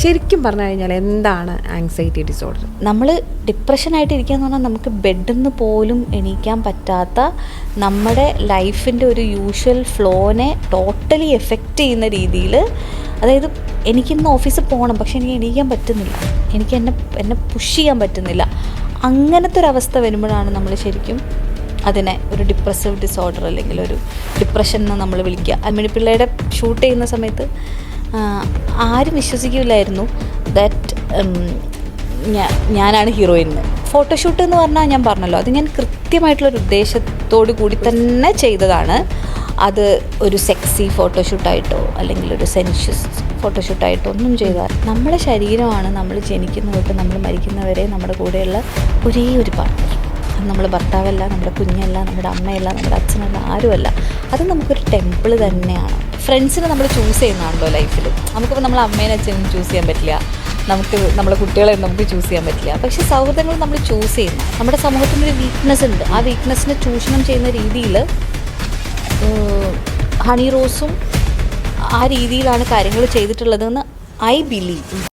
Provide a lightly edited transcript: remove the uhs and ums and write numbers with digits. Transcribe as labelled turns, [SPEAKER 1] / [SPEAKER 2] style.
[SPEAKER 1] ശരിക്കും പറഞ്ഞു കഴിഞ്ഞാൽ എന്താണ് ആങ്സൈറ്റി ഡിസോർഡർ?
[SPEAKER 2] നമ്മൾ ഡിപ്രഷനായിട്ട് ഇരിക്കുക എന്ന് പറഞ്ഞാൽ നമുക്ക് ബെഡിൽ നിന്ന് പോലും എണീക്കാൻ പറ്റാത്ത, നമ്മുടെ ലൈഫിൻ്റെ ഒരു യൂഷ്വൽ ഫ്ലോനെ ടോട്ടലി എഫക്റ്റ് ചെയ്യുന്ന രീതിയിൽ, അതായത് എനിക്കിന്ന് ഓഫീസിൽ പോകണം പക്ഷെ എനിക്ക് എണീക്കാൻ പറ്റുന്നില്ല, എനിക്ക് എന്നെ പുഷ് ചെയ്യാൻ പറ്റുന്നില്ല. അങ്ങനത്തെ ഒരവസ്ഥ വരുമ്പോഴാണ് നമ്മൾ ശരിക്കും അതിനെ ഒരു ഡിപ്രസീവ് ഡിസോർഡർ അല്ലെങ്കിൽ ഒരു ഡിപ്രഷൻ എന്ന് നമ്മൾ വിളിക്കുക. അമ്മിണി പിള്ളയുടെ ഷൂട്ട് ചെയ്യുന്ന സമയത്ത് ആരും വിശ്വസിക്കില്ലായിരുന്നു ദാറ്റ് ഞാനാണ് ഹീറോയിൻ. ഫോട്ടോഷൂട്ട് എന്ന് പറഞ്ഞാൽ ഞാൻ പറഞ്ഞല്ലോ, അത് ഞാൻ കൃത്യമായിട്ടുള്ളൊരു ഉദ്ദേശത്തോടു കൂടി തന്നെ ചെയ്തതാണ്. അത് ഒരു സെക്സി ഫോട്ടോഷൂട്ടായിട്ടോ അല്ലെങ്കിൽ ഒരു സെൻഷ്യസ് ഫോട്ടോഷൂട്ടായിട്ടോ ഒന്നും ചെയ്താൽ, നമ്മുടെ ശരീരമാണ് നമ്മൾ ജനിക്കുന്ന തൊട്ട് നമ്മൾ മരിക്കുന്നവരെ നമ്മുടെ കൂടെയുള്ള ഒരേ ഒരു പാർട്ട്ണർ. അത് നമ്മുടെ ഭർത്താവല്ല, നമ്മുടെ കുഞ്ഞല്ല, നമ്മുടെ അമ്മയല്ല, നമ്മുടെ അച്ഛനല്ല, ആരുമല്ല. അത് നമുക്കൊരു ടെമ്പിൾ തന്നെയാണ്. ഫ്രണ്ട്സിനെ നമ്മൾ ചൂസ് ചെയ്യുന്നതാണല്ലോ ലൈഫിൽ. നമുക്കിപ്പോൾ നമ്മളെ അമ്മേനെ അച്ഛനും ചൂസ് ചെയ്യാൻ പറ്റില്ല, നമുക്ക് നമ്മുടെ കുട്ടികളെ നമുക്ക് ചൂസ് ചെയ്യാൻ പറ്റില്ല. പക്ഷേ സൗഹൃദങ്ങൾ നമ്മൾ ചൂസ് ചെയ്യുന്നു. നമ്മുടെ സമൂഹത്തിൻ്റെ ഒരു വീക്ക്നെസ് ഉണ്ട്. ആ വീക്ക്നെസ്സിനെ ചൂഷണം ചെയ്യുന്ന രീതിയിൽ ഹണി റോസും ആ രീതിയിലാണ് കാര്യങ്ങൾ ചെയ്തിട്ടുള്ളതെന്ന് ഐ ബിലീവ്.